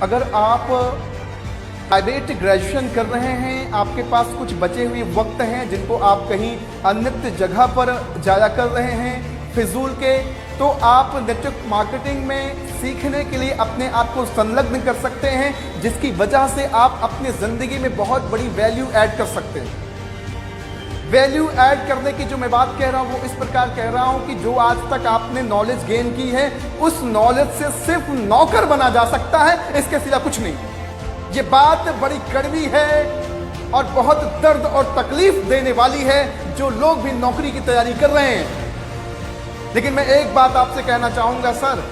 अगर आप private graduation कर रहे हैं, आपके पास कुछ बचे हुए वक्त हैं जिनको आप कहीं अन्य जगह पर जाया कर रहे हैं फिजूल के, तो आप नेटवर्क मार्केटिंग में सीखने के लिए अपने आप को संलग्न कर सकते हैं, जिसकी वजह से आप अपनी ज़िंदगी में बहुत बड़ी वैल्यू ऐड कर सकते हैं। वैल्यू ऐड करने की जो मैं बात कह रहा हूँ वो इस प्रकार कह रहा हूँ कि जो आज तक आपने नॉलेज गेन की है, उस नॉलेज से सिर्फ नौकर बना जा सकता है, इसके सिवा कुछ नहीं। ये बात बड़ी कड़वी है और बहुत दर्द और तकलीफ देने वाली है जो लोग भी नौकरी की तैयारी कर रहे हैं। लेकिन मैं एक बात आपसे कहना चाहूंगा सर,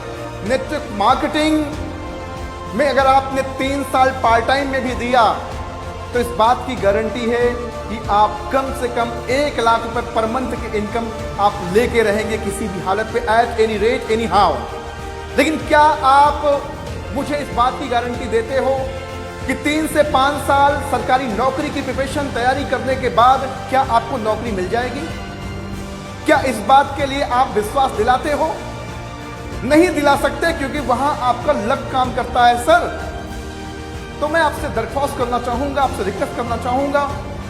नेटवर्क मार्केटिंग में अगर आपने 3 साल पार्ट टाइम में भी दिया तो इस बात की गारंटी है कि आप कम से कम 1 लाख रुपए पर मंथ की इनकम आप लेके रहेंगे किसी भी हालत पे, at any rate any how. लेकिन क्या आप मुझे इस बात की गारंटी देते हो कि 3 से 5 साल सरकारी नौकरी की प्रिपरेशन तैयारी करने के बाद क्या आपको नौकरी मिल जाएगी? क्या इस बात के लिए आप विश्वास दिलाते हो? नहीं दिला सकते, क्योंकि वहां आपका लक काम करता है सर। तो मैं आपसे दरख्वास्त करना चाहूंगा, आपसे रिक्वेस्ट करना चाहूंगा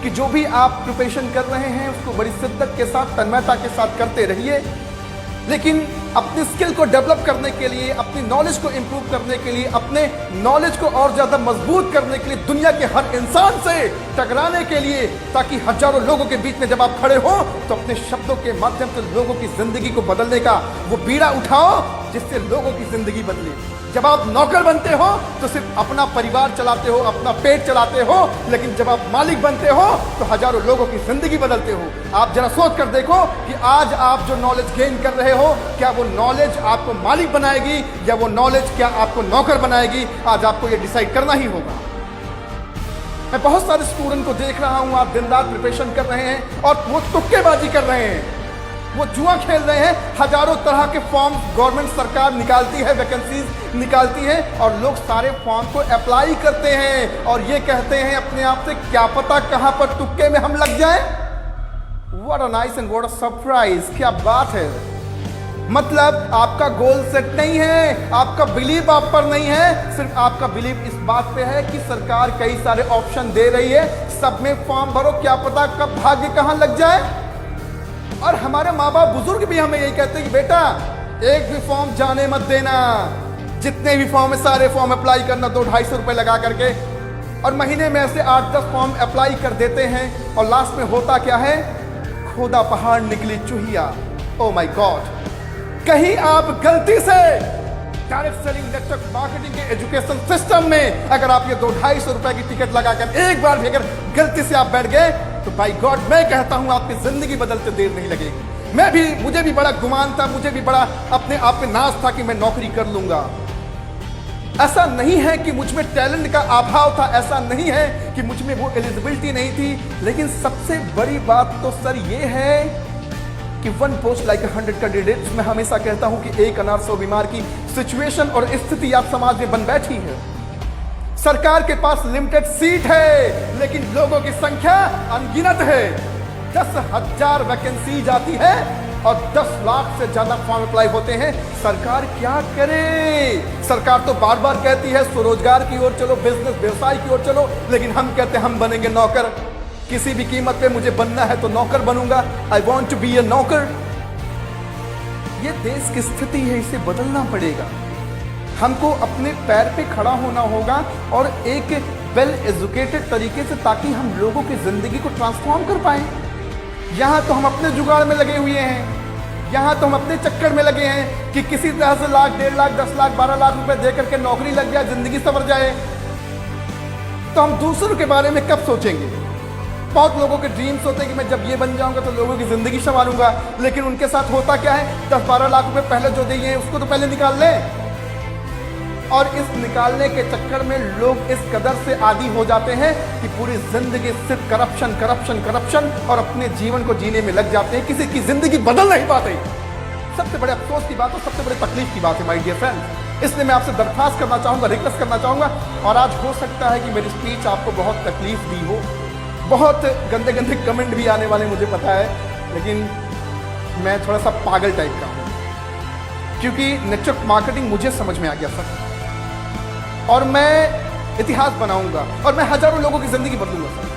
कि जो भी आप प्रिपरेशन कर रहे हैं उसको बड़ी शिद्दत के साथ, तन्मयता के साथ करते रहिए, लेकिन अपनी स्किल को डेवलप करने के लिए, अपनी नॉलेज को इंप्रूव करने के लिए, अपने नॉलेज को और ज़्यादा मजबूत करने के लिए, दुनिया के हर इंसान से टकराने के लिए, ताकि हजारों लोगों के बीच में जब आप खड़े हो तो अपने शब्दों के माध्यम से लोगों की जिंदगी को बदलने का वो बीड़ा उठाओ जिससे लोगों की जिंदगी बदले। जब आप नौकर बनते हो तो सिर्फ अपना परिवार चलाते हो, अपना पेट चलाते हो, लेकिन जब आप मालिक बनते हो तो हजारों लोगों की जिंदगी बदलते हो। आप जरा सोच कर देखो कि आज आप जो नॉलेज गेन कर रहे हो, क्या वो नॉलेज आपको मालिक बनाएगी या वो नॉलेज क्या आपको नौकर बनाएगी? आज आपको ये डिसाइड करना ही होगा। मैं बहुत सारे स्टूडेंट को देख रहा हूं, आप दिन रात प्रिपरेशन कर रहे हैं और वो तुक्केबाजी कर रहे हैं, वो जुआ खेल रहे हैं। हजारों तरह के फॉर्म गवर्नमेंट सरकार निकालती है, वैकेंसीज निकालती है और लोग सारे फॉर्म को अप्लाई करते हैं और ये कहते हैं अपने आप से, क्या पता कहां पर तुक्के में हम लग जाएं। What a nice and what a surprise, क्या बात है। मतलब आपका गोल सेट नहीं है, आपका बिलीव आप पर नहीं है, सिर्फ आपका बिलीव इस बात पे है कि सरकार कई सारे ऑप्शन दे रही है, सब में फॉर्म भरो, क्या पता कब भाग्य कहां लग जाए। और हमारे माँ बाप बुजुर्ग भी हमें यही कहते हैं कि बेटा एक भी फॉर्म जाने मत देना, जितने भी फॉर्म है सारे फॉर्म अप्लाई करना, 200-250 रुपए लगा करके, और महीने में ऐसे 8-10 फॉर्म अप्लाई कर देते हैं और लास्ट में होता क्या है? खोदा पहाड़ निकली चूहिया। ओ माय गॉड, कहीं आप गलती से डायरेक्ट सेलिंग नेटवर्क मार्केटिंग के एजुकेशन सिस्टम में अगर आप ये 200-250 रुपए की टिकट लगाकर एक बार भी अगर गलती से आप बैठ गए तो बाय गॉड मैं कहता हूं आपकी जिंदगी बदलते देर नहीं लगेगी। मुझे भी बड़ा गुमान था, मुझे भी बड़ा अपने आप पे नाज था कि मैं नौकरी कर लूंगा। ऐसा नहीं है कि मुझ में टैलेंट का अभाव था, ऐसा नहीं है कि मुझ में वो एलिजिबिलिटी नहीं थी, लेकिन सबसे बड़ी बात तो सर ये है कि 1 पोस्ट लाइक 100 कैंडिडेट्स। मैं हमेशा कहता हूं कि एक अनार 100 बीमार की सिचुएशन और स्थिति आप समाज में बन बैठी है। सरकार के पास लिमिटेड सीट है लेकिन लोगों की संख्या अनगिनत है। 10,000 वैकेंसी जाती है और 10 लाख से ज्यादा फॉर्म अप्लाई होते हैं। सरकार क्या करे? सरकार तो बार बार कहती है स्वरोजगार की ओर चलो, बिजनेस व्यवसाय की ओर चलो, लेकिन हम कहते हैं हम बनेंगे नौकर, किसी भी कीमत पे मुझे बनना है तो नौकर बनूंगा। आई वॉन्ट टू बी ए नौकर। ये देश की स्थिति है, इसे बदलना पड़ेगा। हमको अपने पैर पे खड़ा होना होगा और एक वेल एजुकेटेड तरीके से, ताकि हम लोगों की जिंदगी को ट्रांसफॉर्म कर पाए। यहाँ तो हम अपने जुगाड़ में लगे हुए हैं, यहाँ तो हम अपने चक्कर में लगे हैं कि किसी तरह से लाख, 1.5 लाख, 10 लाख, 12 लाख रुपए दे करके नौकरी लग जाए, जिंदगी संवर जाए। तो हम दूसरों के बारे में कब सोचेंगे? बहुत लोगों के ड्रीम्स होते हैं कि मैं जब ये बन जाऊंगा तो लोगों की जिंदगी संवारूंगा, लेकिन उनके साथ होता क्या है? 10-12 लाख रुपए पहले जो दिए हैं उसको तो पहले निकाल लें, और इस निकालने के चक्कर में लोग इस कदर से आदी हो जाते हैं कि पूरी जिंदगी सिर्फ करप्शन करप्शन करप्शन और अपने जीवन को जीने में लग जाते हैं, किसी की जिंदगी बदल नहीं पाते। सबसे बड़े अफसोस की बात और सबसे बड़े तकलीफ की बात है माय डियर फ्रेंड। इसलिए मैं आपसे दरख्वास्त करना चाहूंगा, रिक्वेस्ट करना चाहूंगा, और आज हो सकता है कि मेरी स्पीच आपको बहुत तकलीफ दी हो, बहुत गंदे गंदे कमेंट भी आने वाले मुझे पता है, लेकिन मैं थोड़ा सा पागल टाइप का हूँ, क्योंकि नेटवर्क मार्केटिंग मुझे समझ में आ गया सर। और मैं इतिहास बनाऊंगा और मैं हजारों लोगों की जिंदगी बदलूंगा सर।